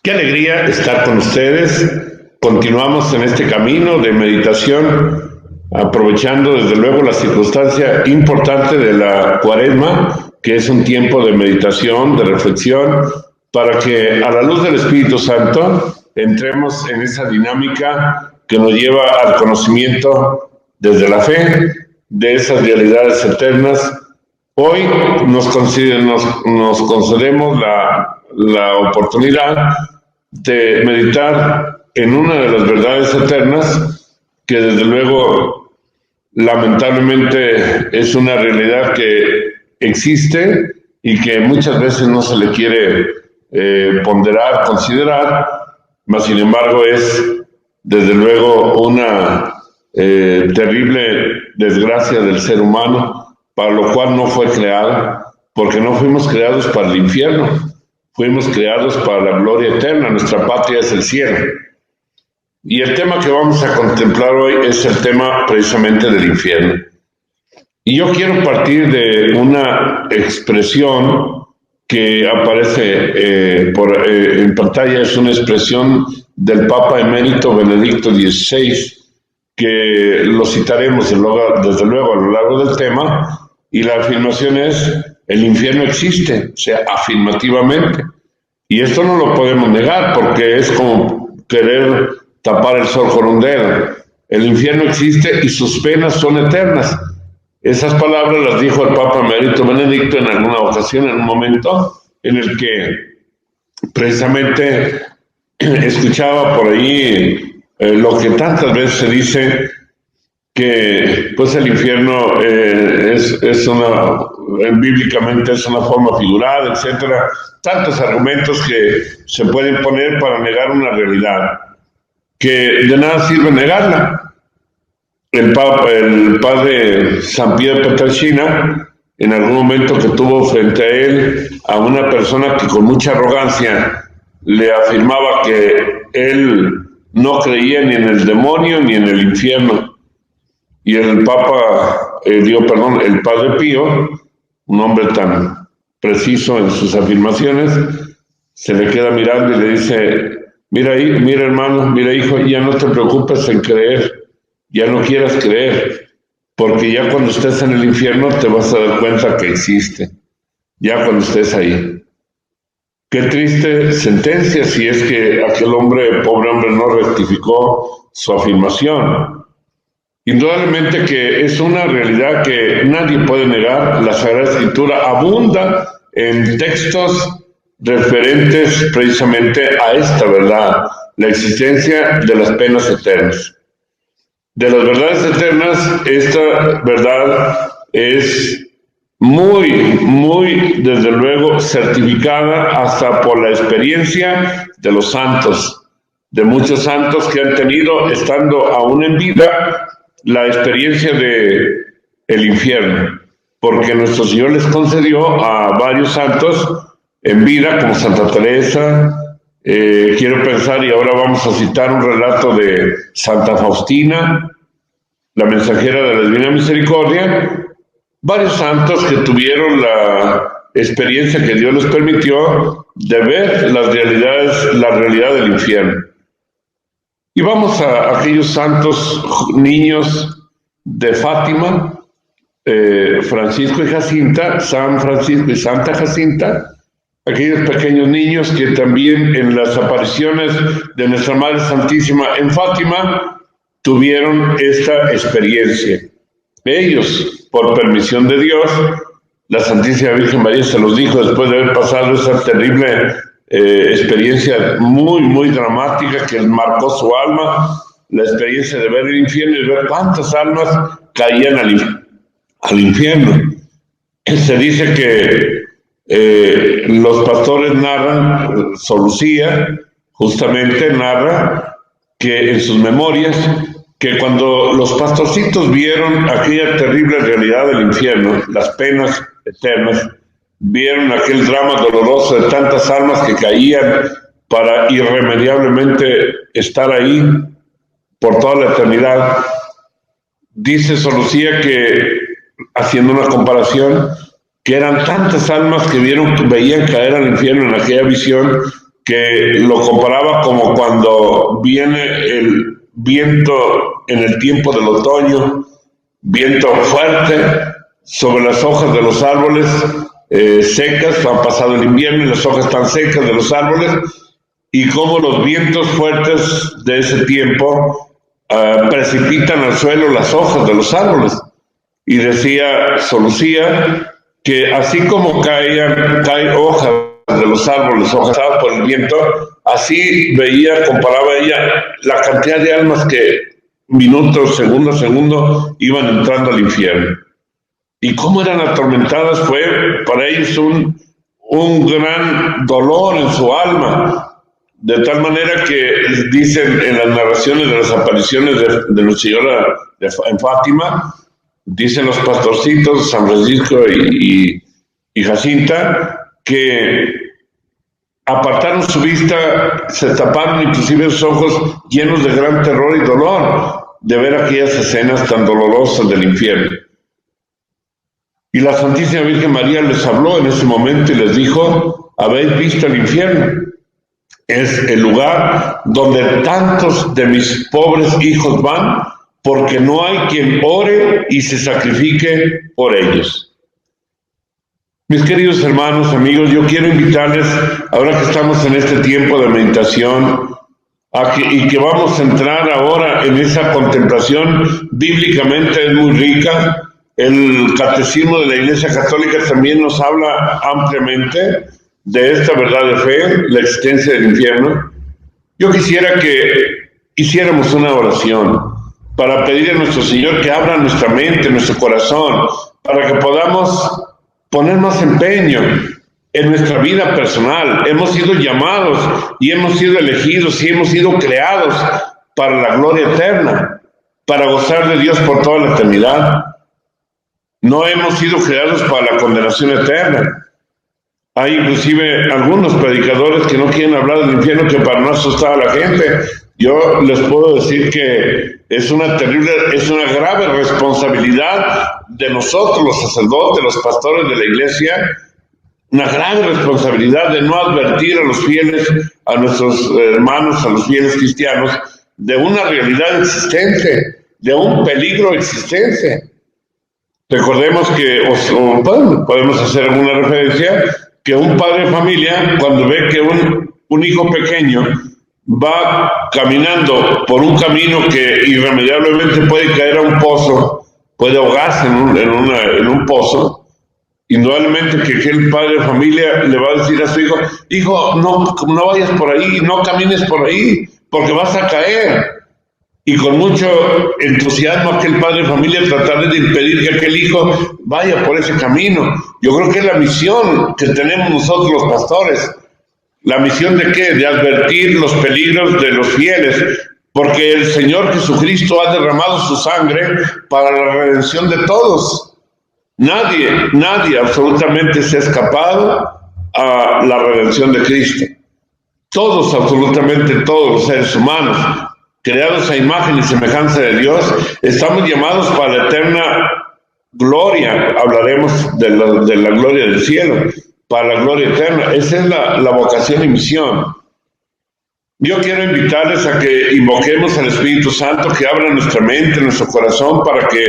Qué alegría estar con ustedes. Continuamos en este camino de meditación, aprovechando desde luego la circunstancia importante de la Cuaresma, que es un tiempo de meditación, de reflexión, para que a la luz del Espíritu Santo entremos en esa dinámica que nos lleva al conocimiento desde la fe de esas realidades eternas. Hoy nos concedemos la oportunidad de meditar en una de las verdades eternas que desde luego lamentablemente es una realidad que existe y que muchas veces no se le quiere ponderar, considerar, mas sin embargo es desde luego una terrible desgracia del ser humano, para lo cual no fue creado, porque no fuimos creados para el infierno, fuimos creados para la gloria eterna. Nuestra patria es el cielo. Y el tema que vamos a contemplar hoy es el tema precisamente del infierno. Y yo quiero partir de una expresión que aparece en pantalla. Es una expresión del Papa Emérito Benedicto XVI, que lo citaremos desde luego a lo largo del tema, y la afirmación es: el infierno existe, o sea, afirmativamente. Y esto no lo podemos negar, porque es como querer tapar el sol con un dedo. El infierno existe y sus penas son eternas. Esas palabras las dijo el Papa Emérito Benedicto en alguna ocasión, en un momento en el que precisamente escuchaba por ahí lo que tantas veces se dice, que pues el infierno bíblicamente es una forma figurada, etcétera. Tantos argumentos que se pueden poner para negar una realidad, que de nada sirve negarla. El padre San Pier Pietrelcina, en algún momento que tuvo frente a él a una persona que con mucha arrogancia le afirmaba que él no creía ni en el demonio ni en el infierno. Y el Padre Pío, un hombre tan preciso en sus afirmaciones, se le queda mirando y le dice: mira hermano, mira hijo, ya no te preocupes en creer, ya no quieras creer, porque ya cuando estés en el infierno te vas a dar cuenta que existe, ya cuando estés ahí. Qué triste sentencia si es que aquel pobre hombre, no rectificó su afirmación. Indudablemente que es una realidad que nadie puede negar. La Sagrada Escritura abunda en textos referentes precisamente a esta verdad, la existencia de las penas eternas. De las verdades eternas, esta verdad es muy, desde luego, certificada hasta por la experiencia de los santos, de muchos santos que han tenido, estando aún en vida, la experiencia de el infierno, porque nuestro Señor les concedió a varios santos en vida, como Santa Teresa. Quiero pensar, y ahora vamos a citar un relato de Santa Faustina, la mensajera de la Divina Misericordia, varios santos que tuvieron la experiencia que Dios les permitió de ver la realidad del infierno. Y vamos a aquellos santos niños de Fátima, Francisco y Jacinta, San Francisco y Santa Jacinta, aquellos pequeños niños que también en las apariciones de Nuestra Madre Santísima en Fátima tuvieron esta experiencia. Ellos, por permisión de Dios, la Santísima Virgen María se los dijo después de haber pasado esa terrible experiencia muy dramática que marcó su alma, la experiencia de ver el infierno y ver cuántas almas caían al infierno. Se dice que los pastores narran, Sor Lucía justamente narra que en sus memorias, que cuando los pastorcitos vieron aquella terrible realidad del infierno, las penas eternas, vieron aquel drama doloroso de tantas almas que caían para irremediablemente estar ahí por toda la eternidad. Dice Sor Lucía que, haciendo una comparación, que eran tantas almas que veían caer al infierno en aquella visión, que lo comparaba como cuando viene el viento en el tiempo del otoño, viento fuerte sobre las hojas de los árboles secas, han pasado el invierno y las hojas están secas de los árboles, y cómo los vientos fuertes de ese tiempo precipitan al suelo las hojas de los árboles. Y decía Solucía que así como caen hojas de los árboles, hojas por el viento, así comparaba ella la cantidad de almas que minutos, segundo a segundo iban entrando al infierno. Y cómo eran atormentadas fue para ellos un gran dolor en su alma, de tal manera que dicen en las narraciones de las apariciones de Nuestra Señora en Fátima, dicen los pastorcitos, San Francisco y Jacinta, que apartaron su vista, se taparon inclusive sus ojos llenos de gran terror y dolor de ver aquellas escenas tan dolorosas del infierno. Y la Santísima Virgen María les habló en ese momento y les dijo: ¿habéis visto el infierno? Es el lugar donde tantos de mis pobres hijos van, porque no hay quien ore y se sacrifique por ellos. Mis queridos hermanos, amigos, yo quiero invitarles, ahora que estamos en este tiempo de meditación, y que vamos a entrar ahora en esa contemplación, bíblicamente es muy rica. El Catecismo de la Iglesia Católica también nos habla ampliamente de esta verdad de fe, la existencia del infierno. Yo quisiera que hiciéramos una oración para pedir a nuestro Señor que abra nuestra mente, nuestro corazón, para que podamos poner más empeño en nuestra vida personal. Hemos sido llamados y hemos sido elegidos y hemos sido creados para la gloria eterna, para gozar de Dios por toda la eternidad. No hemos sido creados para la condenación eterna. Hay inclusive algunos predicadores que no quieren hablar del infierno, que para no asustar a la gente. Yo les puedo decir que es una grave responsabilidad de nosotros, los sacerdotes, los pastores de la iglesia, una grave responsabilidad de no advertir a los fieles, a nuestros hermanos, a los fieles cristianos, de una realidad existente, de un peligro existente. Recordemos que, podemos hacer alguna referencia, que un padre de familia, cuando ve que un hijo pequeño va caminando por un camino que irremediablemente puede caer a un pozo, puede ahogarse en un pozo, indudablemente que aquel padre de familia le va a decir a su hijo: hijo, no vayas por ahí, no camines por ahí, porque vas a caer. Y con mucho entusiasmo aquel padre de familia tratará de impedir que aquel hijo vaya por ese camino. Yo creo que es la misión que tenemos nosotros los pastores. ¿La misión de qué? De advertir los peligros de los fieles, porque el Señor Jesucristo ha derramado su sangre para la redención de todos. Nadie absolutamente se ha escapado a la redención de Cristo. Todos, absolutamente todos los seres humanos, creados a imagen y semejanza de Dios, estamos llamados para la eterna gloria. Hablaremos de la gloria del cielo, para la gloria eterna. Esa es la vocación y misión. Yo quiero invitarles a que invoquemos al Espíritu Santo, que abra nuestra mente, nuestro corazón, para que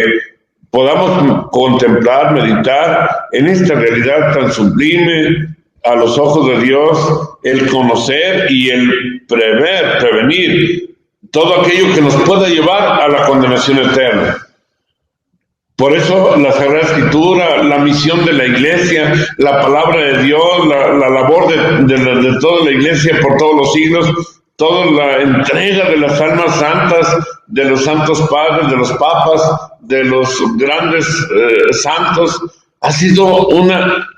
podamos contemplar, meditar en esta realidad tan sublime a los ojos de Dios, el conocer y el prevenir todo aquello que nos pueda llevar a la condenación eterna. Por eso la Sagrada Escritura, la misión de la Iglesia, la palabra de Dios, la labor de toda la Iglesia por todos los siglos, toda la entrega de las almas santas, de los santos padres, de los papas, de los grandes santos, ha sido una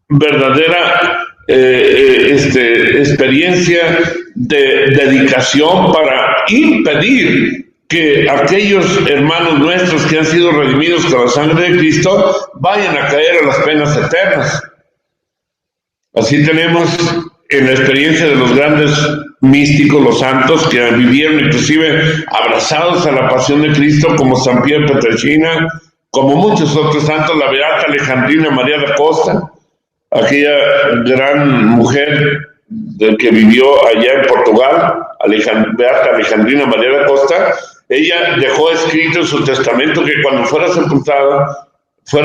verdadera experiencia de dedicación para impedir que aquellos hermanos nuestros que han sido redimidos con la sangre de Cristo vayan a caer a las penas eternas. Así tenemos en la experiencia de los grandes místicos, los santos, que vivieron inclusive abrazados a la pasión de Cristo, como San Pier Pietrelcina, como muchos otros santos, la beata Alejandrina María da Costa, aquella gran mujer del que vivió allá en Portugal, Beata Alejandrina María da Costa, ella dejó escrito en su testamento que cuando fuera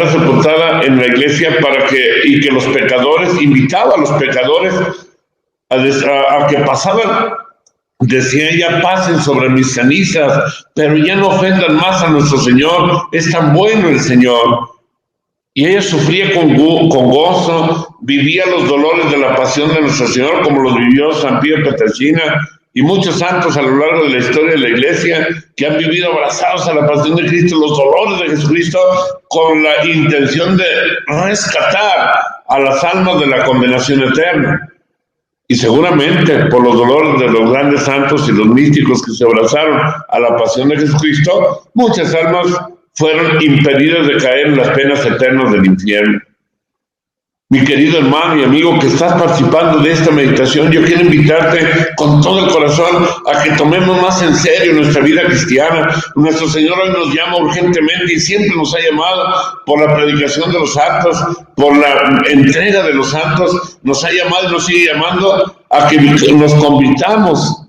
sepultada en la iglesia y que los pecadores, invitaba a los pecadores a que pasaban, decía ella, pasen sobre mis cenizas, pero ya no ofendan más a nuestro Señor, es tan bueno el Señor. Y ella sufría con gozo, vivía los dolores de la pasión de nuestro Señor, como los vivió San Pío Pietrelcina y muchos santos a lo largo de la historia de la iglesia, que han vivido abrazados a la pasión de Cristo, los dolores de Jesucristo, con la intención de rescatar a las almas de la condenación eterna. Y seguramente por los dolores de los grandes santos y los místicos que se abrazaron a la pasión de Jesucristo, muchas almas fueron impedidas de caer en las penas eternas del infierno. Mi querido hermano y amigo que estás participando de esta meditación, yo quiero invitarte con todo el corazón a que tomemos más en serio nuestra vida cristiana. Nuestro Señor hoy nos llama urgentemente y siempre nos ha llamado por la predicación de los santos, por la entrega de los santos, nos ha llamado y nos sigue llamando a que nos convirtamos.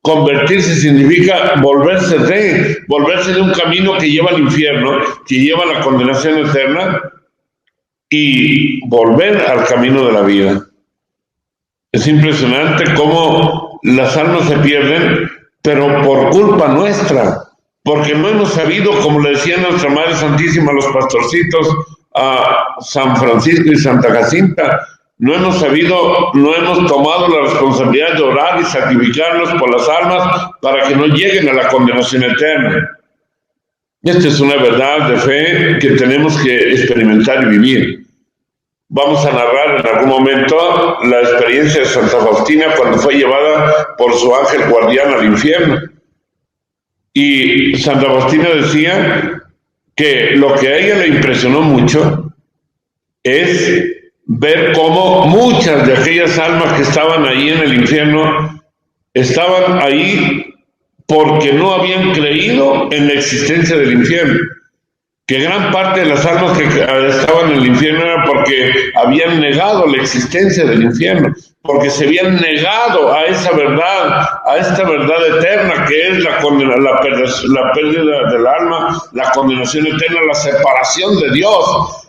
Convertirse significa volverse de un camino que lleva al infierno, que lleva a la condenación eterna, y volver al camino de la vida. Es impresionante cómo las almas se pierden, pero por culpa nuestra, porque no hemos sabido, como le decía nuestra Madre Santísima a los pastorcitos, a San Francisco y Santa Jacinta, no hemos tomado la responsabilidad de orar y sacrificarnos por las almas para que no lleguen a la condenación eterna. Esta es una verdad de fe que tenemos que experimentar y vivir. Vamos a narrar en algún momento la experiencia de Santa Faustina cuando fue llevada por su ángel guardián al infierno. Y Santa Faustina decía que lo que a ella le impresionó mucho es ver cómo muchas de aquellas almas que estaban ahí en el infierno estaban ahí porque no habían creído en la existencia del infierno. Que gran parte de las almas que estaban en el infierno era porque habían negado la existencia del infierno, porque se habían negado a esa verdad, a esta verdad eterna que es la pérdida del alma, la condenación eterna, la separación de Dios.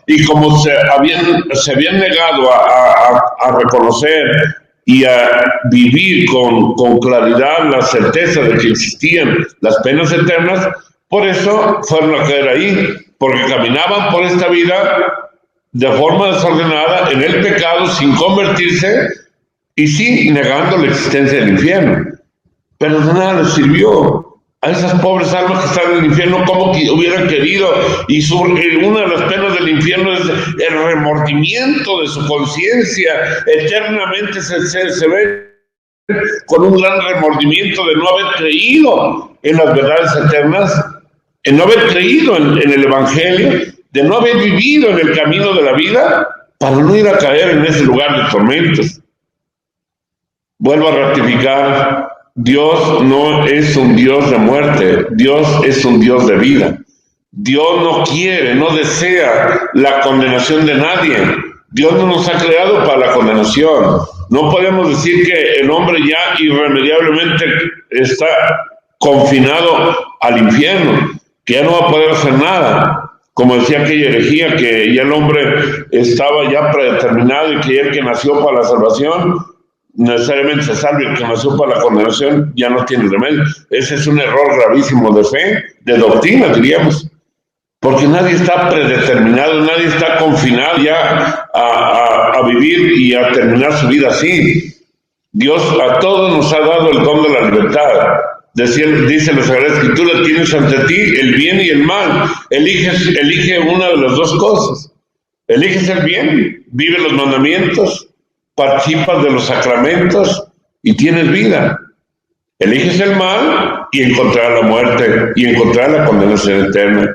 Y como se habían negado a reconocer y a vivir con claridad la certeza de que existían las penas eternas, por eso fueron a caer ahí, porque caminaban por esta vida de forma desordenada, en el pecado, sin convertirse y sí negando la existencia del infierno. Pero de nada les sirvió a esas pobres almas que están en el infierno, como que hubieran querido. Y una de las penas del infierno es el remordimiento de su conciencia. Eternamente se ve con un gran remordimiento de no haber creído en las verdades eternas, en no haber creído en el Evangelio, de no haber vivido en el camino de la vida, para no ir a caer en ese lugar de tormentos. Vuelvo a ratificar, Dios no es un Dios de muerte, Dios es un Dios de vida. Dios no quiere, no desea la condenación de nadie. Dios no nos ha creado para la condenación. No podemos decir que el hombre ya irremediablemente está confinado al infierno, que ya no va a poder hacer nada. Como decía aquella herejía, que ya el hombre estaba ya predeterminado y que el que nació para la salvación necesariamente se salve, el que nació para la condenación ya no tiene remedio. Ese es un error gravísimo de fe, de doctrina, diríamos. Porque nadie está predeterminado, nadie está confinado ya a vivir y a terminar su vida así. Dios a todos nos ha dado el don de la libertad. Dice la Sagrada Escritura, tienes ante ti el bien y el mal. Elige una de las dos cosas. Eliges el bien, vive los mandamientos, participas de los sacramentos y tienes vida. Eliges el mal y encontrarás la muerte y encontrarás la condenación eterna.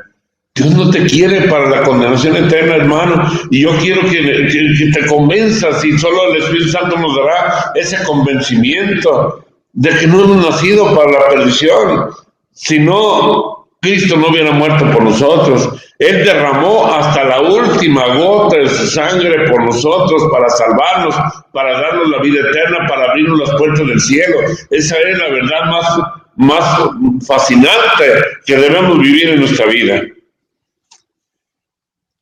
Dios no te quiere para la condenación eterna, hermano, y yo quiero que te convenzas, y solo el Espíritu Santo nos dará ese convencimiento de que no hemos nacido para la perdición, sino Cristo no hubiera muerto por nosotros. Él derramó hasta la última gota de su sangre por nosotros para salvarnos, para darnos la vida eterna, para abrirnos las puertas del cielo. Esa es la verdad más fascinante que debemos vivir en nuestra vida.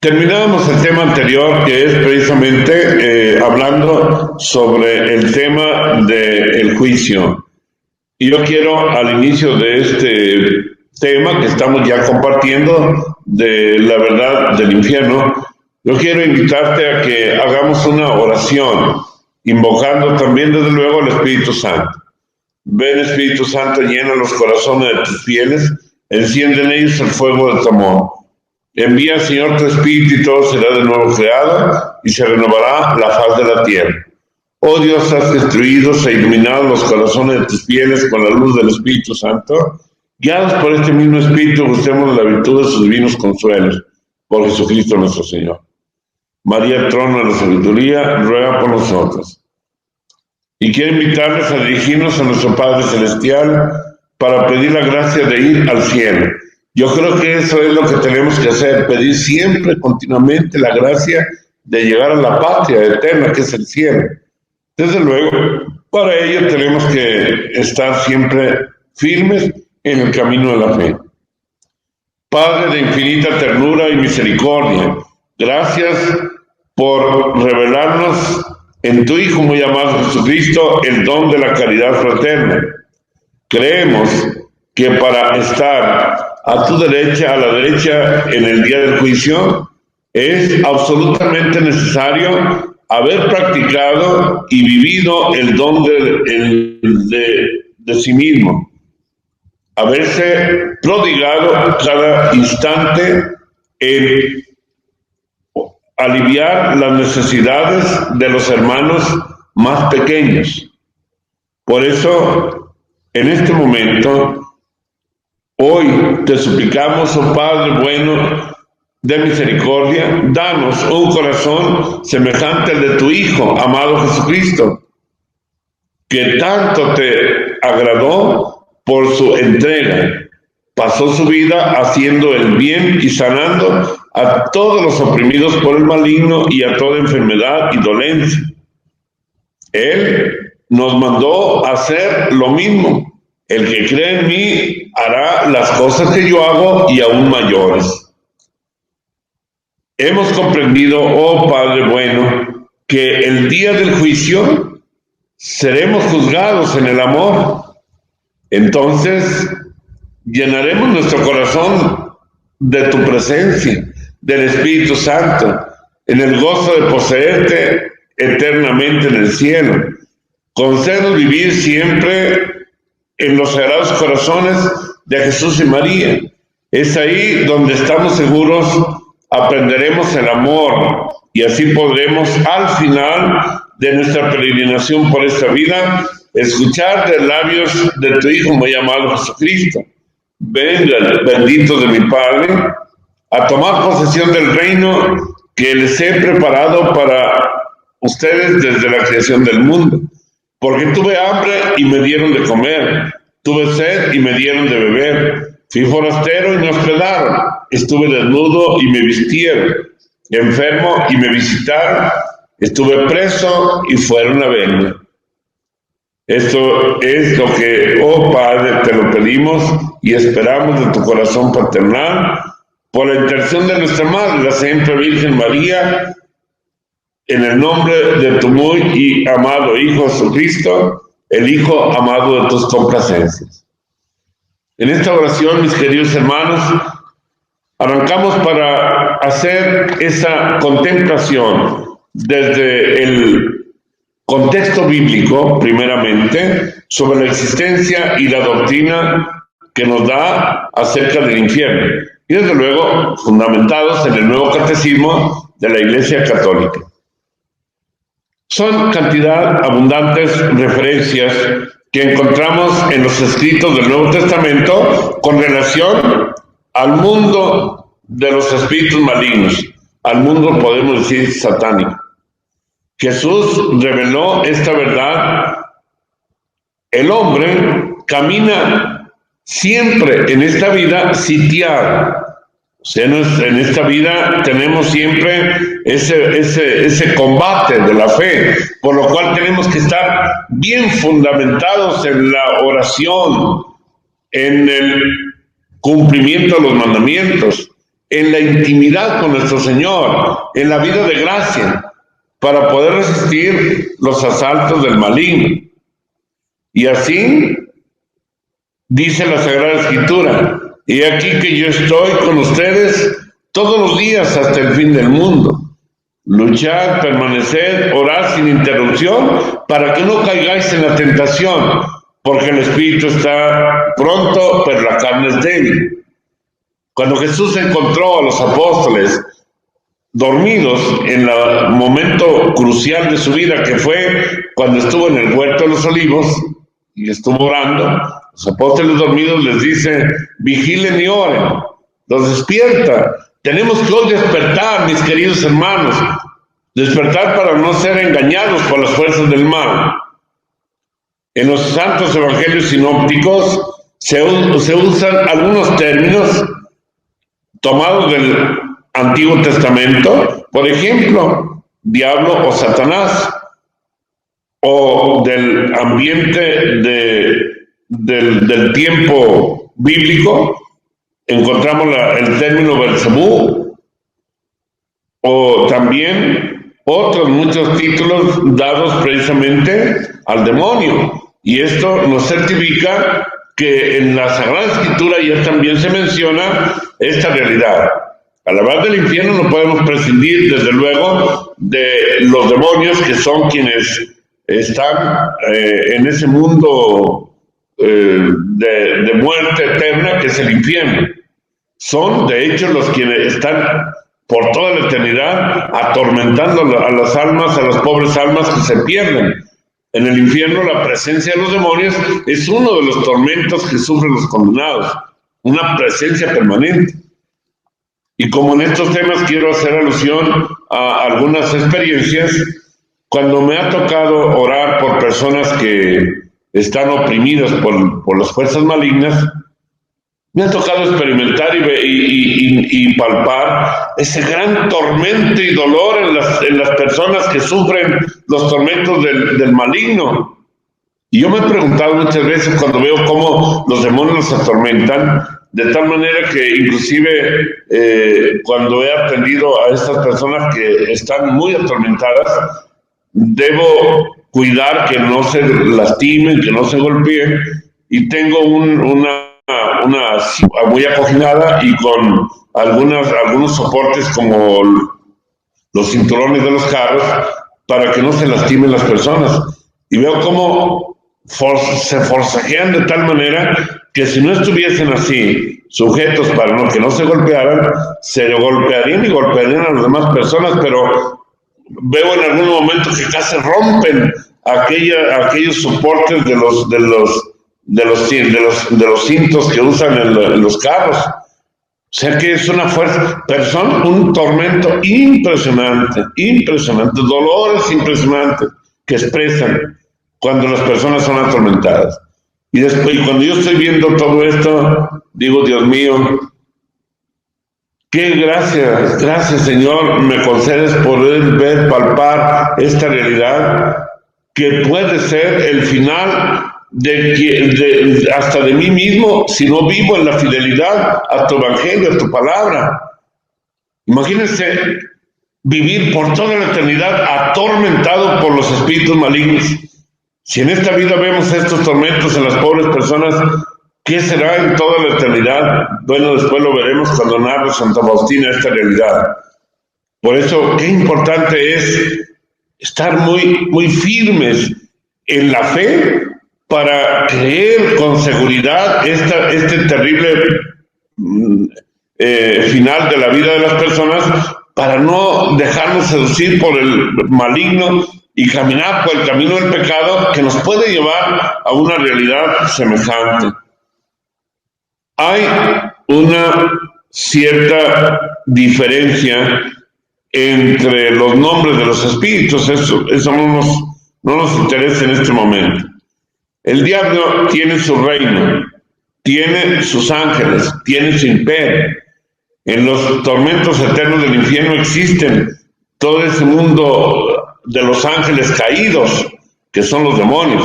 Terminábamos el tema anterior, que es precisamente hablando sobre el tema del juicio. Y yo quiero, al inicio de este tema que estamos ya compartiendo, de la verdad del infierno, yo quiero invitarte a que hagamos una oración, invocando también desde luego al Espíritu Santo. Ven, Espíritu Santo, llena los corazones de tus fieles, enciende en ellos el fuego de tu amor. Envía, Señor, tu Espíritu y todo será de nuevo creado y se renovará la faz de la tierra. Oh Dios, has destruido e iluminado los corazones de tus fieles con la luz del Espíritu Santo. Guiados por este mismo Espíritu, busquemos la virtud de sus divinos consuelos. Por Jesucristo nuestro Señor. María, trono de la sabiduría, ruega por nosotros. Y quiero invitarles a dirigirnos a nuestro Padre Celestial para pedir la gracia de ir al cielo. Yo creo que eso es lo que tenemos que hacer, pedir siempre, continuamente, la gracia de llegar a la patria eterna, que es el cielo. Desde luego, para ello tenemos que estar siempre firmes en el camino de la fe. Padre de infinita ternura y misericordia, gracias por revelarnos en tu Hijo muy amado Jesucristo el don de la caridad fraterna. Creemos que para estar a tu derecha, a la derecha, en el día del juicio, es absolutamente necesario haber practicado y vivido el don de sí mismo, haberse prodigado cada instante en aliviar las necesidades de los hermanos más pequeños. Por eso, en este momento, hoy te suplicamos, oh Padre bueno de misericordia, danos un corazón semejante al de tu Hijo, amado Jesucristo, que tanto te agradó por su entrega. Pasó su vida haciendo el bien y sanando a todos los oprimidos por el maligno y a toda enfermedad y dolencia. Él nos mandó a hacer lo mismo. El que cree en mí hará las cosas que yo hago y aún mayores. Hemos comprendido, oh Padre bueno, que el día del juicio seremos juzgados en el amor. Entonces, llenaremos nuestro corazón de tu presencia, del Espíritu Santo, en el gozo de poseerte eternamente en el cielo. Concédenos vivir siempre en los sagrados corazones de Jesús y María. Es ahí donde estamos seguros, aprenderemos el amor y así podremos al final de nuestra peregrinación por esta vida escuchar de labios de tu Hijo muy amado Jesucristo: venga, bendito de mi Padre, a tomar posesión del reino que les he preparado para ustedes desde la creación del mundo. Porque tuve hambre y me dieron de comer, tuve sed y me dieron de beber, fui forastero y me hospedaron, estuve desnudo y me vistieron, enfermo y me visitaron, estuve preso y fueron a verme. Esto es lo que, oh Padre, te lo pedimos y esperamos de tu corazón paternal, por la intercesión de nuestra Madre, la siempre Virgen María, en el nombre de tu muy y amado Hijo Jesucristo, el Hijo amado de tus complacencias. En esta oración, mis queridos hermanos, arrancamos para hacer esa contemplación desde el contexto bíblico, primeramente, sobre la existencia y la doctrina que nos da acerca del infierno. Y desde luego, fundamentados en el nuevo catecismo de la Iglesia Católica. Son cantidad abundantes referencias que encontramos en los escritos del Nuevo Testamento con relación al mundo de los espíritus malignos, al mundo, podemos decir, satánico. Jesús reveló esta verdad. El hombre camina siempre en esta vida sitiar. O sea, en esta vida tenemos siempre ese combate de la fe, por lo cual tenemos que estar bien fundamentados en la oración, en el cumplimiento de los mandamientos, en la intimidad con nuestro Señor, en la vida de gracia, para poder resistir los asaltos del maligno. Y así dice la Sagrada Escritura: y aquí que yo estoy con ustedes todos los días hasta el fin del mundo. Luchad, permaneced, orad sin interrupción, para que no caigáis en la tentación, porque el espíritu está pronto, pero la carne es débil. Cuando Jesús encontró a los apóstoles dormidos en el momento crucial de su vida, que fue cuando estuvo en el huerto de los olivos y estuvo orando, los apóstoles dormidos les dice: vigilen y oren. Los despierta. Tenemos que hoy despertar, mis queridos hermanos, despertar para no ser engañados por las fuerzas del mal. En los santos evangelios sinópticos se usan algunos términos tomados del Antiguo Testamento, por ejemplo, diablo o Satanás, o del ambiente del tiempo bíblico, encontramos el término Belzebú, o también otros muchos títulos dados precisamente al demonio. Y esto nos certifica que en la Sagrada Escritura ya también se menciona esta realidad. Al hablar del infierno no podemos prescindir, desde luego, de los demonios, que son quienes están en ese mundo de muerte eterna, que es el infierno. Son, de hecho, los quienes están por toda la eternidad atormentando a las almas, a las pobres almas que se pierden. En el infierno la presencia de los demonios es uno de los tormentos que sufren los condenados, una presencia permanente. Y como en estos temas quiero hacer alusión a algunas experiencias, cuando me ha tocado orar por personas que están oprimidas por las fuerzas malignas, me ha tocado experimentar y palpar ese gran tormento y dolor en las personas que sufren los tormentos del maligno. Y yo me he preguntado muchas veces, cuando veo cómo los demonios los atormentan, de tal manera que inclusive cuando he atendido a estas personas que están muy atormentadas, debo cuidar que no se lastimen, que no se golpeen, y tengo una muy acoginada y con algunos soportes como los cinturones de los carros para que no se lastimen las personas. Y veo cómo se forcejean de tal manera que si no estuviesen así, sujetos para que no se golpearan, se golpearían y golpearían a las demás personas, pero veo en algún momento que casi rompen aquellos soportes de los cintos que usan en los carros. O sea que es una fuerza, pero son un tormento impresionante, dolores impresionantes que expresan cuando las personas son atormentadas. Y después, cuando yo estoy viendo todo esto, digo: Dios mío, qué gracias Señor, me concedes poder ver, palpar esta realidad, que puede ser el final hasta de mí mismo, si no vivo en la fidelidad a tu evangelio, a tu palabra. Imagínense vivir por toda la eternidad atormentado por los espíritus malignos. Si en esta vida vemos estos tormentos en las pobres personas, ¿qué será en toda la eternidad? Bueno, después lo veremos cuando narre Santa Faustina esta realidad. Por eso, qué importante es estar muy firmes en la fe, para creer con seguridad este terrible final de la vida de las personas, para no dejarnos seducir por el maligno y caminar por el camino del pecado, que nos puede llevar a una realidad semejante. Hay una cierta diferencia entre los nombres de los espíritus. Eso no nos interesa en este momento. El diablo tiene su reino, tiene sus ángeles, tiene su imperio. En los tormentos eternos del infierno existen todo ese mundo de los ángeles caídos, que son los demonios.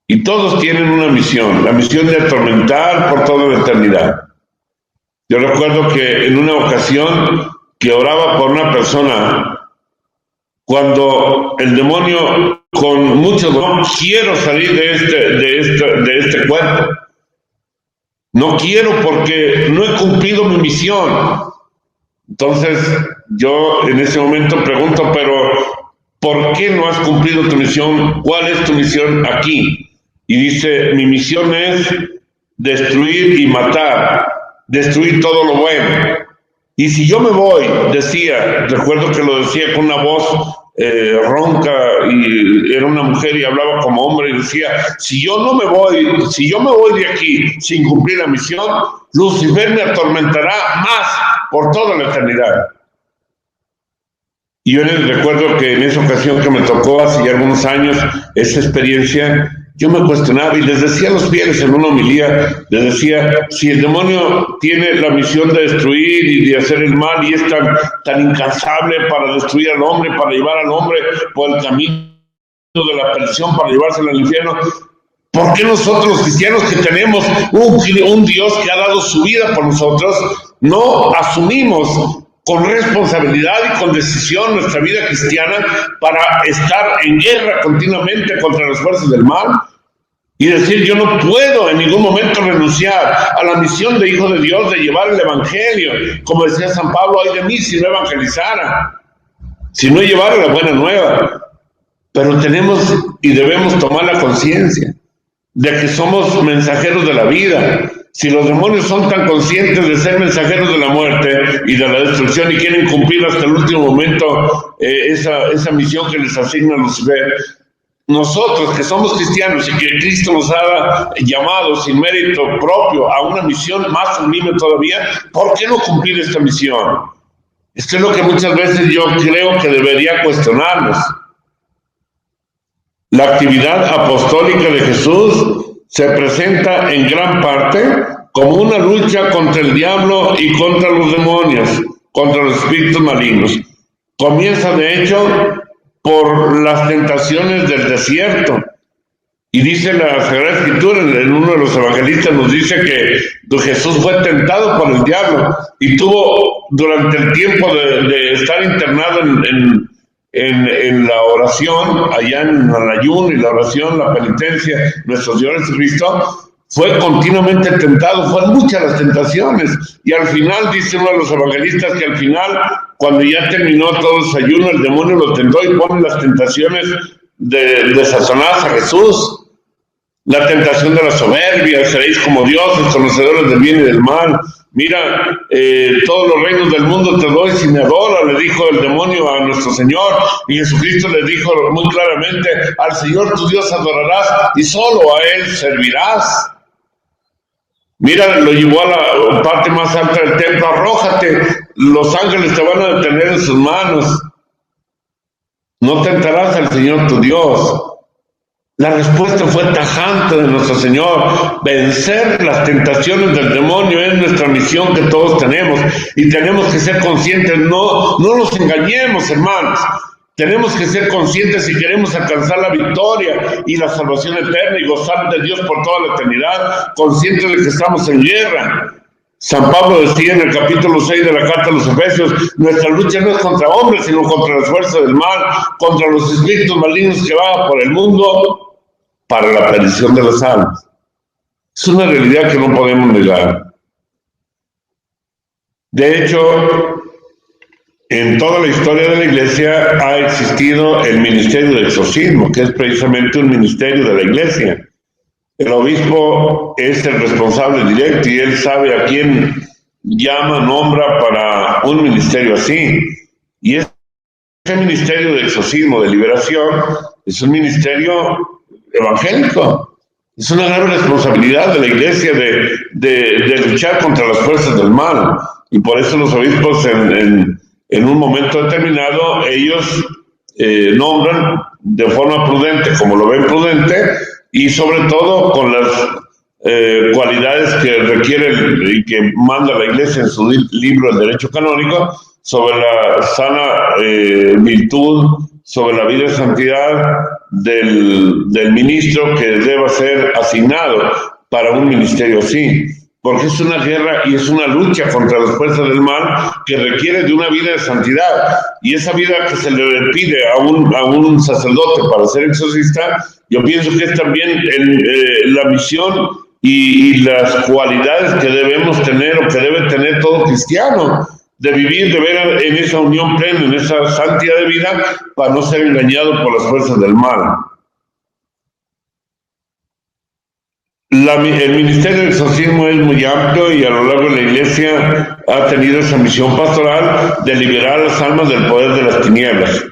Y todos tienen una misión, la misión de atormentar por toda la eternidad. Yo recuerdo que en una ocasión que oraba por una persona, cuando el demonio con mucho dolor, quiero salir de este cuerpo. No quiero porque no he cumplido mi misión. Entonces yo en ese momento pregunto, pero ¿por qué no has cumplido tu misión? ¿Cuál es tu misión aquí? Y dice, mi misión es destruir y matar, destruir todo lo bueno. Y si yo me voy, decía, recuerdo que lo decía con una voz ronca, y era una mujer y hablaba como hombre, y decía, si yo me voy de aquí sin cumplir la misión, Lucifer me atormentará más por toda la eternidad. Y yo recuerdo que en esa ocasión que me tocó hace ya algunos años esa experiencia, yo me cuestionaba y les decía a los fieles en una homilía, les decía, si el demonio tiene la misión de destruir y de hacer el mal y es tan incansable para destruir al hombre, para llevar al hombre por el camino de la perdición, para llevárselo al infierno, ¿por qué nosotros los cristianos que tenemos un Dios que ha dado su vida por nosotros, no asumimos con responsabilidad y con decisión nuestra vida cristiana para estar en guerra continuamente contra las fuerzas del mal? Y decir, yo no puedo en ningún momento renunciar a la misión de hijo de Dios de llevar el evangelio. Como decía San Pablo, ay de mí si no evangelizara, si no llevara la buena nueva. Pero tenemos y debemos tomar la conciencia de que somos mensajeros de la vida. Si los demonios son tan conscientes de ser mensajeros de la muerte y de la destrucción y quieren cumplir hasta el último momento esa misión que les asigna Lucifer, nosotros que somos cristianos y que Cristo nos ha llamado sin mérito propio a una misión más sublime todavía, ¿por qué no cumplir esta misión? Esto es lo que muchas veces yo creo que debería cuestionarnos. La actividad apostólica de Jesús se presenta en gran parte como una lucha contra el diablo y contra los demonios, contra los espíritus malignos. Comienza, de hecho, por las tentaciones del desierto. Y dice la Sagrada Escritura, en uno de los evangelistas nos dice que Jesús fue tentado por el diablo y tuvo durante el tiempo de estar internado en la oración, allá en el ayuno y la oración, la penitencia, nuestro Señor Jesucristo, fue continuamente tentado, fueron muchas las tentaciones, y al final, dice uno de los evangelistas, que al final, cuando ya terminó todo ese ayuno, el demonio lo tentó y pone las tentaciones de Satanás a Jesús. La tentación de la soberbia, seréis como dioses, conocedores del bien y del mal. Mira, todos los reinos del mundo te doy si me adora, le dijo el demonio a nuestro Señor. Y Jesucristo le dijo muy claramente, al Señor tu Dios adorarás y solo a Él servirás. Mira, lo llevó a la parte más alta del templo, arrójate, los ángeles te van a detener en sus manos. No tentarás al Señor tu Dios. La respuesta fue tajante de nuestro Señor. Vencer las tentaciones del demonio es nuestra misión que todos tenemos, y tenemos que ser conscientes, no nos engañemos, hermanos. Tenemos que ser conscientes si queremos alcanzar la victoria y la salvación eterna y gozar de Dios por toda la eternidad, conscientes de que estamos en guerra. San Pablo decía en el capítulo 6 de la carta a los Efesios, nuestra lucha no es contra hombres, sino contra las fuerzas del mal, contra los espíritus malignos que vagan por el mundo para la perdición de las almas. Es una realidad que no podemos negar. De hecho, en toda la historia de la Iglesia ha existido el ministerio de exorcismo, que es precisamente un ministerio de la Iglesia. El obispo es el responsable directo y él sabe a quién llama, nombra para un ministerio así. Y ese ministerio de exorcismo, de liberación, es un ministerio evangélico. Es una gran responsabilidad de la Iglesia de luchar contra las fuerzas del mal. Y por eso los obispos en un momento determinado, ellos nombran de forma prudente, como lo ven prudente, y sobre todo con las cualidades que requiere y que manda la Iglesia en su libro El Derecho Canónico, sobre la sana virtud, sobre la vida de santidad del ministro que deba ser asignado para un ministerio así. Porque es una guerra y es una lucha contra las fuerzas del mal que requiere de una vida de santidad. Y esa vida que se le pide a un sacerdote para ser exorcista, yo pienso que es también la misión y las cualidades que debemos tener o que debe tener todo cristiano, de vivir, de ver en esa unión plena, en esa santidad de vida, para no ser engañado por las fuerzas del mal. El ministerio del exorcismo es muy amplio y a lo largo de la Iglesia ha tenido esa misión pastoral de liberar a las almas del poder de las tinieblas.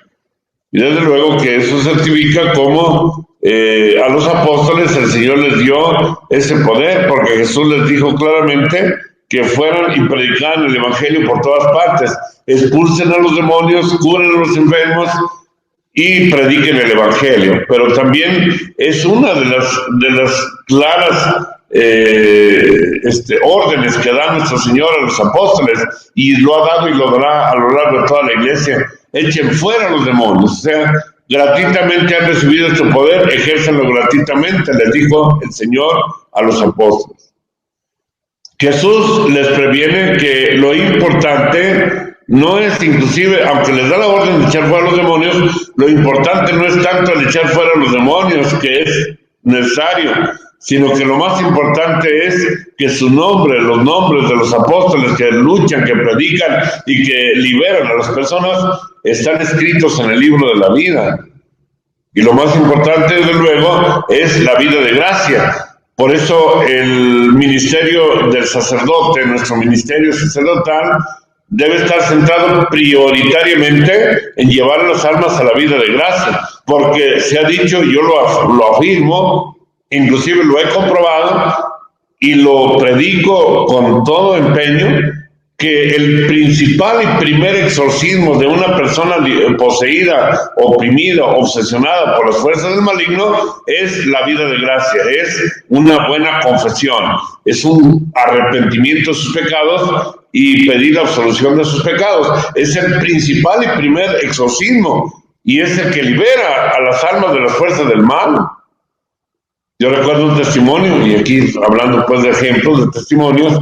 Y desde luego que eso certifica cómo a los apóstoles el Señor les dio ese poder, porque Jesús les dijo claramente que fueran y predicaran el Evangelio por todas partes, expulsen a los demonios, curen a los enfermos y prediquen el Evangelio. Pero también es una de las claras órdenes que da nuestro Señor a los apóstoles, y lo ha dado y lo dará a lo largo de toda la Iglesia: echen fuera a los demonios. O sea, gratuitamente han recibido este poder, ejércenlo gratuitamente, les dijo el Señor a los apóstoles. Jesús les previene que lo importante no es, inclusive, aunque les da la orden de echar fuera a los demonios, lo importante no es tanto el echar fuera a los demonios, que es necesario, sino que lo más importante es que su nombre, los nombres de los apóstoles que luchan, que predican y que liberan a las personas, están escritos en el libro de la vida. Y lo más importante, desde luego, es la vida de gracia. Por eso el ministerio del sacerdote, nuestro ministerio sacerdotal, debe estar centrado prioritariamente en llevar a las almas a la vida de gracia, porque se ha dicho, y yo lo afirmo, inclusive lo he comprobado y lo predico con todo empeño, que el principal y primer exorcismo de una persona poseída, oprimida, obsesionada por las fuerzas del maligno es la vida de gracia, es una buena confesión, es un arrepentimiento de sus pecados y pedir la absolución de sus pecados. Es el principal y primer exorcismo y es el que libera a las almas de las fuerzas del mal. Yo recuerdo un testimonio, y aquí hablando pues de ejemplos, de testimonios,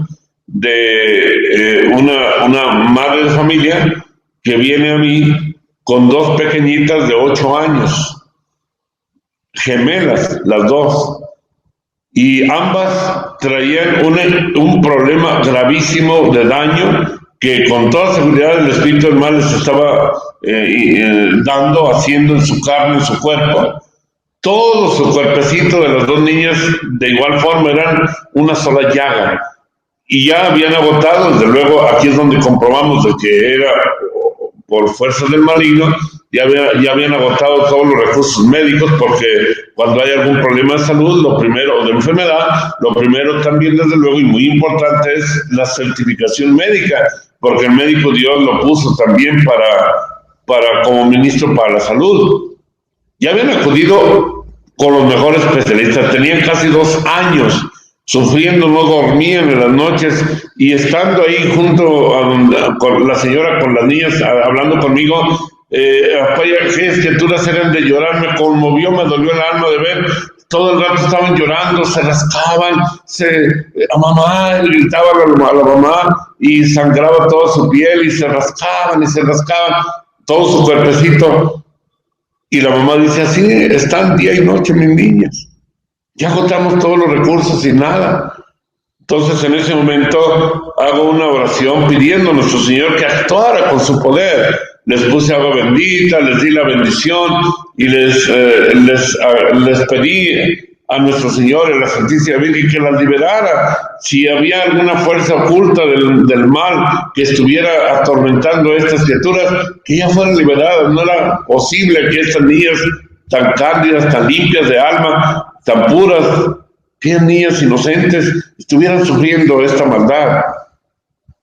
de una madre de familia que viene a mí con dos pequeñitas de 8 años, gemelas las dos, y ambas traían un problema gravísimo de daño que con toda seguridad el espíritu del mal les estaba haciendo en su carne, en su cuerpo. Todo su cuerpecito de las dos niñas de igual forma eran una sola llaga. Y ya habían agotado, desde luego, aquí es donde comprobamos de que era por fuerzas del maligno, ya habían agotado todos los recursos médicos, porque cuando hay algún problema de salud, lo primero, o de enfermedad, lo primero también, desde luego, y muy importante, es la certificación médica, porque el médico Dios lo puso también para como ministro para la salud. Ya habían acudido con los mejores especialistas, tenían casi 2 años sufriendo, no dormían en las noches, y estando ahí junto con la señora, con las niñas, hablando conmigo, aquellas criaturas eran de llorar, me conmovió, me dolió el alma de ver, todo el rato estaban llorando, se rascaban, a mamá, gritaban a la mamá, y sangraba toda su piel, y se rascaban, todo su cuerpecito, y la mamá dice, así están día y noche mis niñas. Ya agotamos todos los recursos y nada. Entonces, en ese momento, hago una oración pidiendo a nuestro Señor que actuara con su poder. Les puse agua bendita, les di la bendición y les pedí a nuestro Señor, en la Santísima Virgen, que las liberara. Si había alguna fuerza oculta del mal que estuviera atormentando a estas criaturas, que ya fueran liberadas. No era posible que estas niñas tan cándidas, tan limpias de alma, tan puras, que niñas inocentes estuvieran sufriendo esta maldad.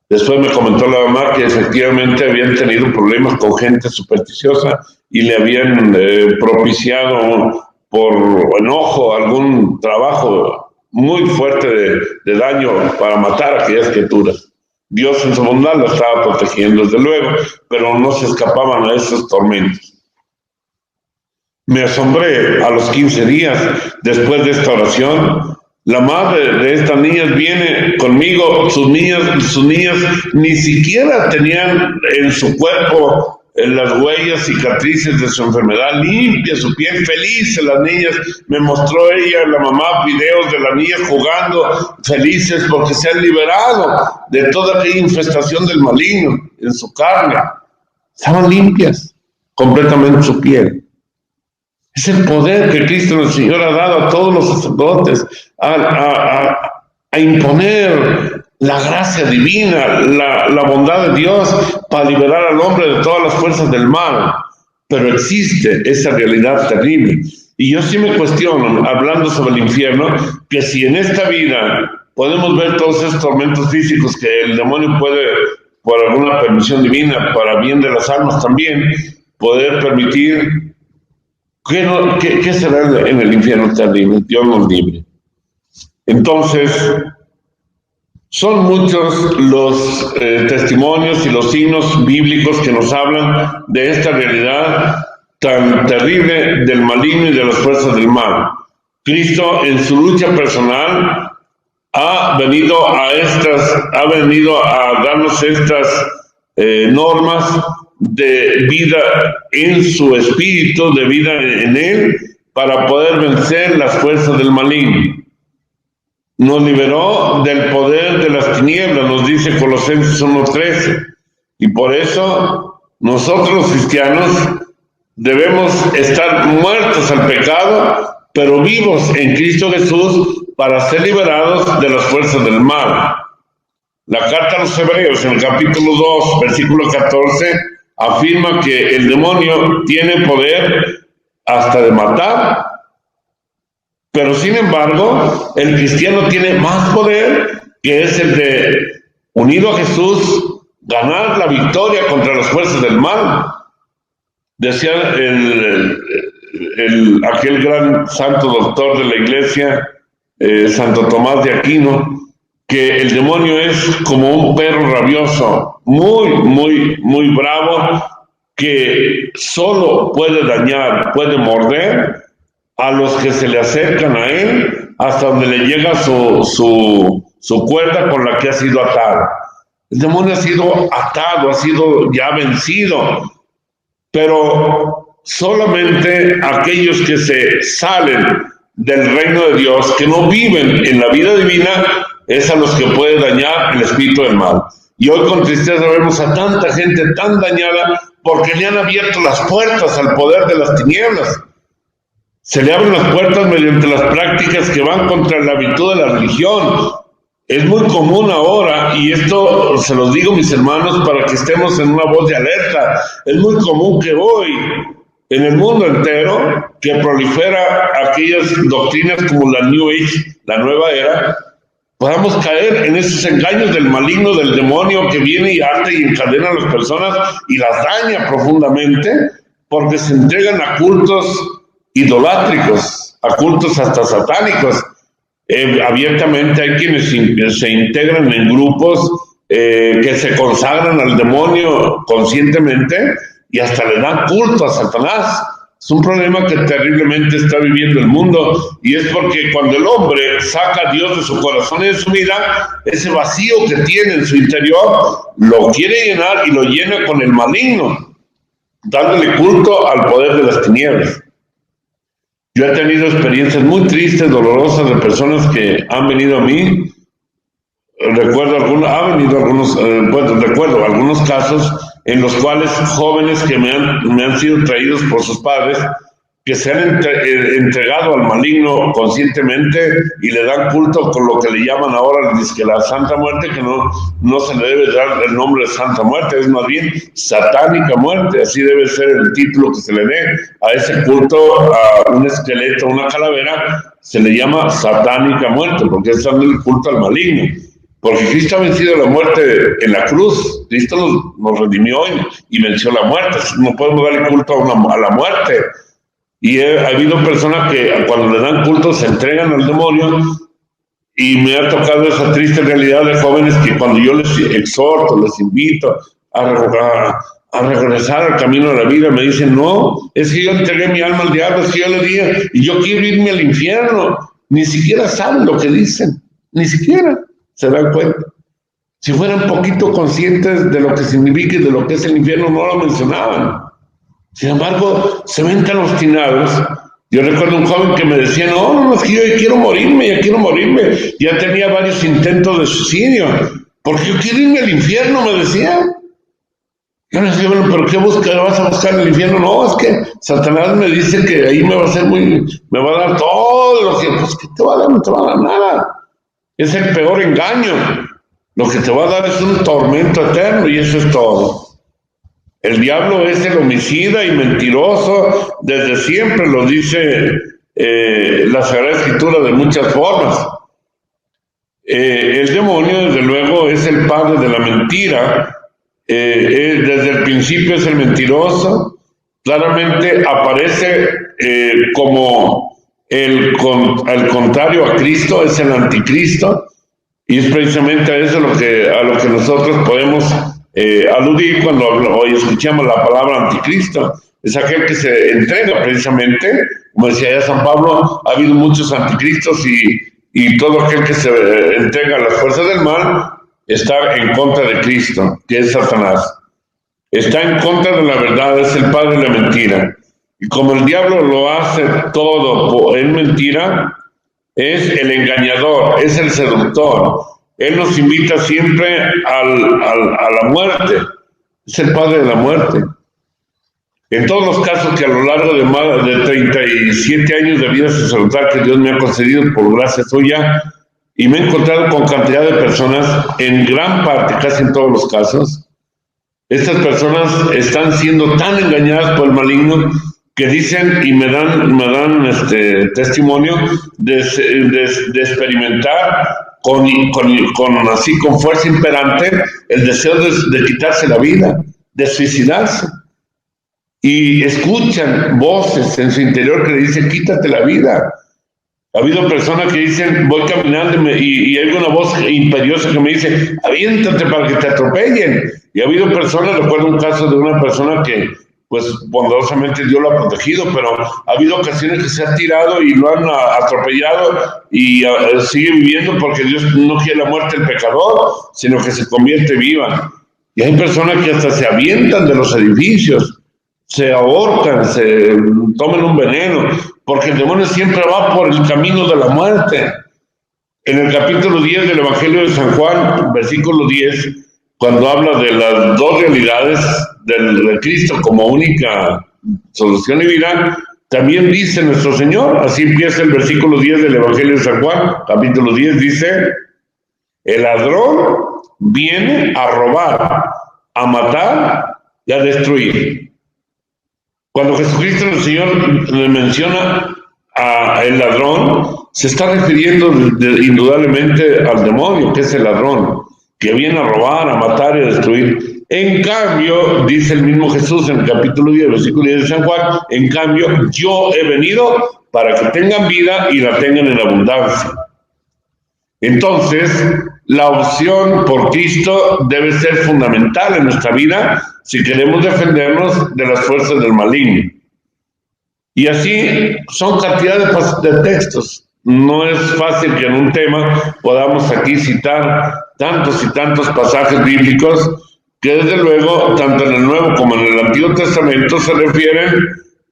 Después me comentó la mamá que efectivamente habían tenido problemas con gente supersticiosa y le habían propiciado por enojo algún trabajo muy fuerte de daño para matar a aquellas criaturas. Dios en su bondad lo estaba protegiendo, desde luego, pero no se escapaban a esos tormentos. Me asombré a los 15 días después de esta oración. La madre de estas niñas viene conmigo, sus niñas ni siquiera tenían en su cuerpo las huellas, cicatrices de su enfermedad, limpia su piel, felices las niñas. Me mostró ella, la mamá, videos de las niñas jugando, felices porque se han liberado de toda aquella infestación del maligno en su carne. Estaban limpias completamente su piel. Es el poder que Cristo el Señor ha dado a todos los sacerdotes a imponer la gracia divina, la bondad de Dios para liberar al hombre de todas las fuerzas del mal. Pero existe esa realidad terrible. Y yo sí me cuestiono, hablando sobre el infierno, que si en esta vida podemos ver todos esos tormentos físicos que el demonio puede, por alguna permisión divina, para bien de las almas también, poder permitir. ¿Qué será en el infierno terrible? Dios nos libre. Entonces, son muchos los testimonios y los signos bíblicos que nos hablan de esta realidad tan terrible del maligno y de las fuerzas del mal. Cristo, en su lucha personal, ha venido a darnos estas normas de vida en su espíritu, de vida en él, para poder vencer las fuerzas del maligno. Nos liberó del poder de las tinieblas, nos dice Colosenses 1:13, y por eso nosotros los cristianos debemos estar muertos al pecado, pero vivos en Cristo Jesús para ser liberados de las fuerzas del mal. La carta a los Hebreos, en el capítulo 2, versículo 14, afirma que el demonio tiene poder hasta de matar, pero sin embargo, el cristiano tiene más poder, que es el de, unido a Jesús, ganar la victoria contra las fuerzas del mal. Decía aquel gran santo doctor de la iglesia, Santo Tomás de Aquino, que el demonio es como un perro rabioso, muy bravo, que solo puede dañar, puede morder a los que se le acercan a él hasta donde le llega su cuerda con la que ha sido atado. El demonio ha sido atado, ha sido ya vencido, pero solamente aquellos que se salen del reino de Dios, que no viven en la vida divina, es a los que puede dañar el espíritu del mal. Y hoy con tristeza vemos a tanta gente tan dañada porque le han abierto las puertas al poder de las tinieblas. Se le abren las puertas mediante las prácticas que van contra la virtud de la religión. Es muy común ahora, y esto se los digo mis hermanos para que estemos en una voz de alerta, es muy común que hoy en el mundo entero que prolifera aquellas doctrinas como la New Age, la nueva era, podamos caer en esos engaños del maligno, del demonio que viene y ata y encadena a las personas y las daña profundamente porque se entregan a cultos idolátricos, a cultos hasta satánicos. Abiertamente hay quienes se integran en grupos que se consagran al demonio conscientemente y hasta le dan culto a Satanás. Es un problema que terriblemente está viviendo el mundo, y es porque cuando el hombre saca a Dios de su corazón y de su vida, ese vacío que tiene en su interior lo quiere llenar y lo llena con el maligno, dándole culto al poder de las tinieblas. Yo he tenido experiencias muy tristes, dolorosas de personas que han venido a mí. Recuerdo algunos casos en los cuales jóvenes que me han sido traídos por sus padres, que se han entregado al maligno conscientemente y le dan culto con lo que le llaman ahora la Santa Muerte, que no se le debe dar el nombre de Santa Muerte, es más bien satánica muerte. Así debe ser el título que se le dé a ese culto, a un esqueleto, una calavera, se le llama satánica muerte, porque es dándole culto al maligno. Porque Cristo ha vencido la muerte en la cruz. Cristo nos redimió y venció la muerte. No podemos darle culto a la muerte. Y ha habido personas que cuando le dan culto se entregan al demonio Y me ha tocado esa triste realidad de jóvenes que cuando yo les exhorto, les invito a regresar al camino de la vida, me dicen, no, es que yo entregué mi alma al diablo, es que yo le dije, y yo quiero irme al infierno. Ni siquiera saben lo que dicen, ni siquiera se dan cuenta. Si fueran poquito conscientes de lo que significa y de lo que es el infierno, no lo mencionaban. Sin embargo, se ven tan obstinados. Yo recuerdo un joven que me decía, no, es que yo ya quiero morirme. Ya tenía varios intentos de suicidio, porque yo quiero irme al infierno, me decía. Yo le decía, bueno, ¿pero qué vas a buscar en el infierno? No, es que Satanás me dice que ahí me va a dar todo lo que, pues, ¿qué te va a dar? No te va a dar nada. Es el peor engaño. Lo que te va a dar es un tormento eterno y eso es todo. El diablo es el homicida y mentiroso, desde siempre lo dice la Sagrada Escritura de muchas formas. El demonio, desde luego, es el padre de la mentira. Desde el principio es el mentiroso. Claramente aparece como el contrario a Cristo, es el anticristo. Y es precisamente a eso a lo que nosotros podemos aludir cuando hoy escuchamos la palabra anticristo. Es aquel que se entrega precisamente, como decía ya San Pablo, ha habido muchos anticristos y todo aquel que se entrega a las fuerzas del mal está en contra de Cristo, que es Satanás. Está en contra de la verdad, es el padre de la mentira. Y como el diablo lo hace todo en mentira, es el engañador, es el seductor. Él nos invita siempre a la muerte. Es el padre de la muerte. En todos los casos que a lo largo de más de 37 años de vida sacerdotal que Dios me ha concedido por gracia suya, y me he encontrado con cantidad de personas, en gran parte, casi en todos los casos, estas personas están siendo tan engañadas por el maligno que dicen y me dan testimonio de experimentar con fuerza imperante el deseo de quitarse la vida, de suicidarse. Y escuchan voces en su interior que le dicen, quítate la vida. Ha habido personas que dicen, voy caminando y hay una voz imperiosa que me dice, aviéntate para que te atropellen. Y ha habido personas, recuerdo un caso de una persona que, pues, bondadosamente Dios lo ha protegido, pero ha habido ocasiones que se ha tirado y lo han atropellado y sigue viviendo porque Dios no quiere la muerte del pecador, sino que se convierte viva. Y hay personas que hasta se avientan de los edificios, se ahorcan, se toman un veneno, porque el demonio siempre va por el camino de la muerte. En el capítulo 10 del Evangelio de San Juan, versículo 10, cuando habla de las dos realidades del Cristo como única solución y vida, también dice nuestro Señor, así empieza el versículo 10 del Evangelio de San Juan, capítulo 10, dice, el ladrón viene a robar, a matar y a destruir. Cuando Jesucristo el Señor le menciona al ladrón, se está refiriendo indudablemente al demonio, que es el ladrón, que viene a robar, a matar y a destruir. En cambio, dice el mismo Jesús en el capítulo 10, versículo 10 de San Juan, en cambio, yo he venido para que tengan vida y la tengan en abundancia. Entonces, la opción por Cristo debe ser fundamental en nuestra vida si queremos defendernos de las fuerzas del maligno. Y así son cantidad de textos. No es fácil que en un tema podamos aquí citar tantos y tantos pasajes bíblicos que desde luego, tanto en el Nuevo como en el Antiguo Testamento, se refieren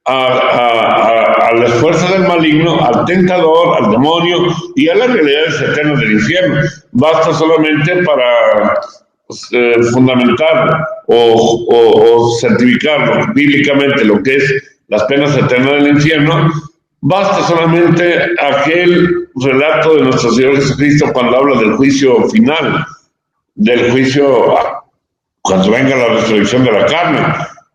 a las fuerzas del maligno, al tentador, al demonio y a las realidades eternas del infierno. Basta solamente para fundamentar o certificar bíblicamente lo que es las penas eternas del infierno. Basta solamente aquel relato de nuestro Señor Jesucristo cuando habla del juicio final, del juicio cuando venga la resurrección de la carne,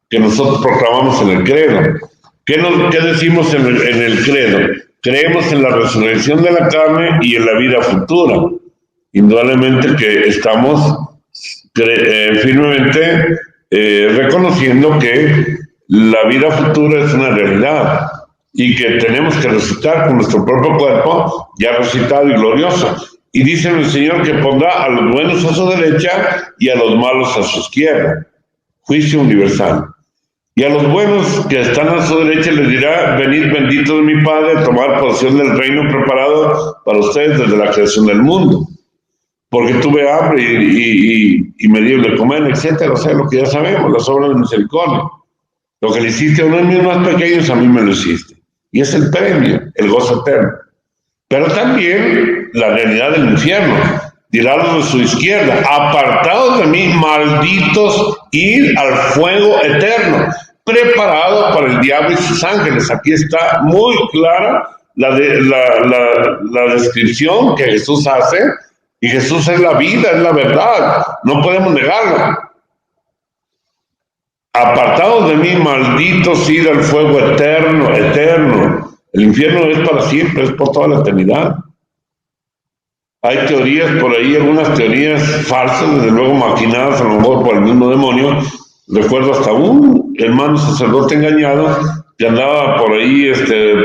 que nosotros proclamamos en el credo. ¿Qué decimos en el credo? Creemos en la resurrección de la carne y en la vida futura. Indudablemente que estamos firmemente reconociendo que la vida futura es una realidad y que tenemos que resucitar con nuestro propio cuerpo ya resucitado y glorioso. Y dice el Señor que pondrá a los buenos a su derecha y a los malos a su izquierda. Juicio universal. Y a los buenos que están a su derecha les dirá: venid benditos de mi Padre, tomar posesión del reino preparado para ustedes desde la creación del mundo. Porque tuve hambre y me dio de comer, etcétera. O sea, lo que ya sabemos, las obras de misericordia. Lo que le hiciste a uno de mis más pequeños, a mí me lo hiciste. Y es el premio, el gozo eterno. Pero también la realidad del infierno. Dirá a los de su izquierda: apartados de mí, malditos, id al fuego eterno, preparado para el diablo y sus ángeles. Aquí está muy clara la descripción que Jesús hace, y Jesús es la vida, es la verdad, no podemos negarlo. Apartados de mí, malditos, id al fuego eterno, eterno. El infierno es para siempre, es por toda la eternidad. Hay teorías por ahí, algunas teorías falsas, desde luego maquinadas a lo mejor por el mismo demonio. Recuerdo hasta un hermano sacerdote engañado que andaba por ahí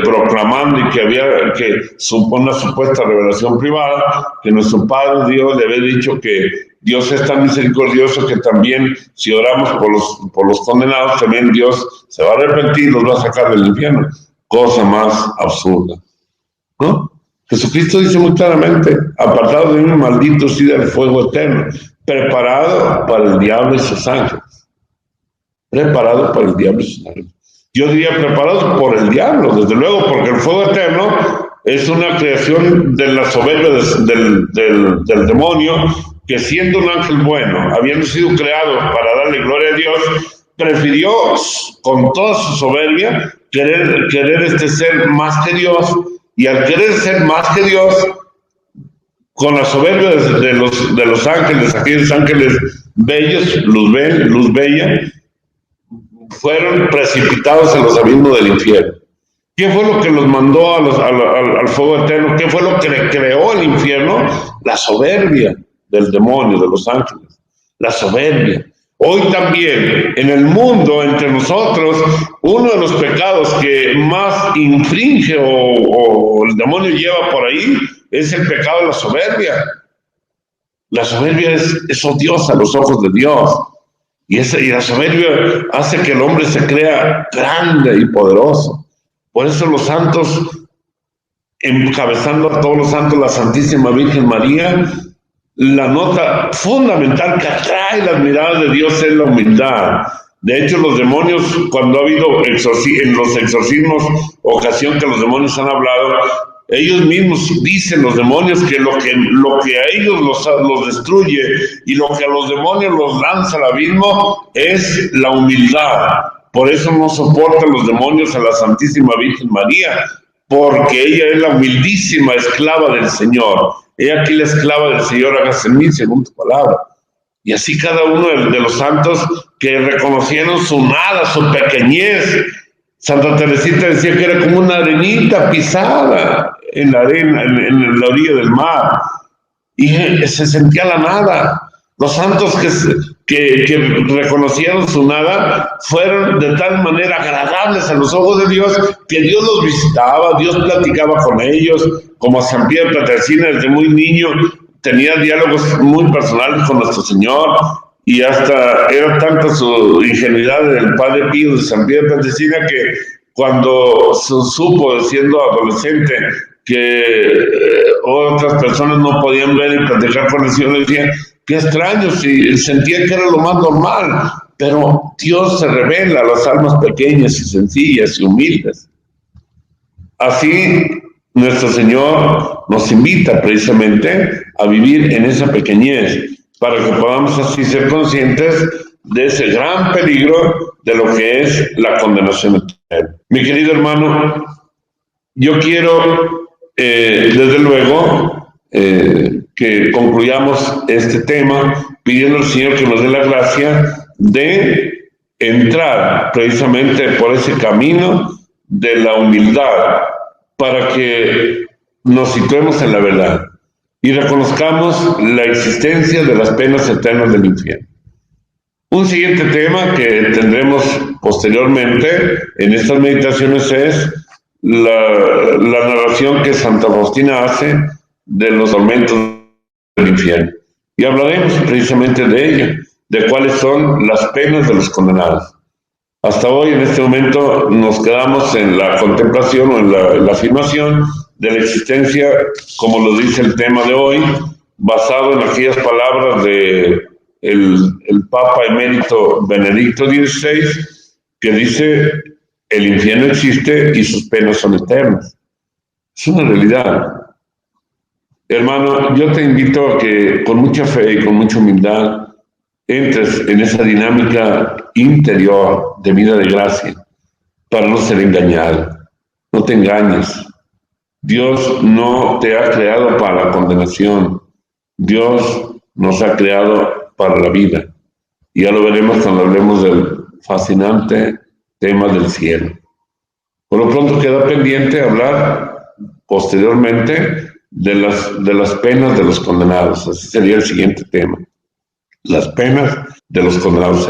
proclamando y que había una supuesta revelación privada, que nuestro Padre Dios le había dicho que Dios es tan misericordioso que también si oramos por los condenados, también Dios se va a arrepentir y los va a sacar del infierno. Cosa más absurda, ¿no? Jesucristo dice muy claramente: apartado de mí, malditos, y del fuego eterno, preparado para el diablo y sus ángeles. Preparado para el diablo y sus ángeles. Yo diría preparados por el diablo, desde luego, porque el fuego eterno es una creación de la soberbia del demonio, que siendo un ángel bueno, habiendo sido creado para darle gloria a Dios, prefirió con toda su soberbia querer ser más que Dios. Y al querer ser más que Dios, con la soberbia de los ángeles, aquellos ángeles bellos, luz bella, fueron precipitados en los abismos del infierno. ¿Qué fue lo que los mandó al fuego eterno? ¿Qué fue lo que le creó el infierno? La soberbia del demonio, de los ángeles. La soberbia. Hoy también, en el mundo, entre nosotros, uno de los pecados que más infringe o el demonio lleva por ahí es el pecado de la soberbia. La soberbia es odiosa a los ojos de Dios. Y la soberbia hace que el hombre se crea grande y poderoso. Por eso los santos, encabezando a todos los santos, la Santísima Virgen María, la nota fundamental que atrae las miradas de Dios es la humildad. De hecho, los demonios, cuando ha habido en los exorcismos, ocasión que los demonios han hablado, ellos mismos dicen, los demonios, que lo que a ellos los destruye y lo que a los demonios los lanza al abismo es la humildad. Por eso no soportan los demonios a la Santísima Virgen María, porque ella es la humildísima esclava del Señor. He aquí la esclava del Señor, hágase en mí según tu palabra. Y así cada uno de los santos que reconocieron su nada, su pequeñez. Santa Teresita decía que era como una arenita pisada en la arena, en la orilla del mar. Y se sentía la nada. Los santos que reconocieron su nada fueron de tal manera agradables a los ojos de Dios que Dios los visitaba, Dios platicaba con ellos, como San Pío de Pietrelcina desde muy niño tenía diálogos muy personales con nuestro Señor, y hasta era tanta su ingenuidad del Padre Pío de San Pío de Pietrelcina que cuando supo, siendo adolescente, que otras personas no podían ver y platicar con el Señor, le decía: qué extraño, si sentía que era lo más normal. Pero Dios se revela a las almas pequeñas y sencillas y humildes. Así, nuestro Señor nos invita precisamente a vivir en esa pequeñez, para que podamos así ser conscientes de ese gran peligro de lo que es la condenación eterna. Mi querido hermano, yo quiero, desde luego, que concluyamos este tema pidiendo al Señor que nos dé la gracia de entrar precisamente por ese camino de la humildad, para que nos situemos en la verdad y reconozcamos la existencia de las penas eternas del infierno. Un siguiente tema que tendremos posteriormente en estas meditaciones es la narración que Santa Faustina hace de los tormentos del infierno. Y hablaremos precisamente de ello, de cuáles son las penas de los condenados. Hasta hoy, en este momento, nos quedamos en la contemplación o en la afirmación de la existencia, como lo dice el tema de hoy, basado en aquellas palabras de el Papa emérito Benedicto XVI, que dice: el infierno existe y sus penas son eternas. Es una realidad. Hermano, yo te invito a que con mucha fe y con mucha humildad entres en esa dinámica interior de vida de gracia para no ser engañado. No te engañes. Dios no te ha creado para la condenación. Dios nos ha creado para la vida. Y ya lo veremos cuando hablemos del fascinante tema del cielo. Por lo pronto queda pendiente hablar posteriormente de las penas de los condenados. Así sería el siguiente tema. Las penas de los condenados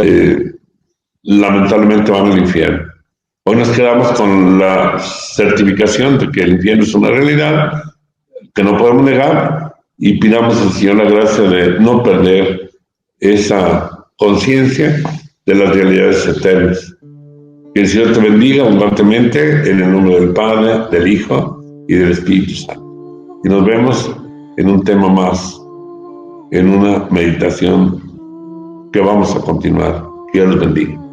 lamentablemente van al infierno. Hoy nos quedamos con la certificación de que el infierno es una realidad que no podemos negar, y pidamos al Señor la gracia de no perder esa conciencia de las realidades eternas. Que el Señor te bendiga abundantemente en el nombre del Padre, del Hijo y del Espíritu Santo. Y nos vemos en un tema más, en una meditación que vamos a continuar. Que Dios los bendiga.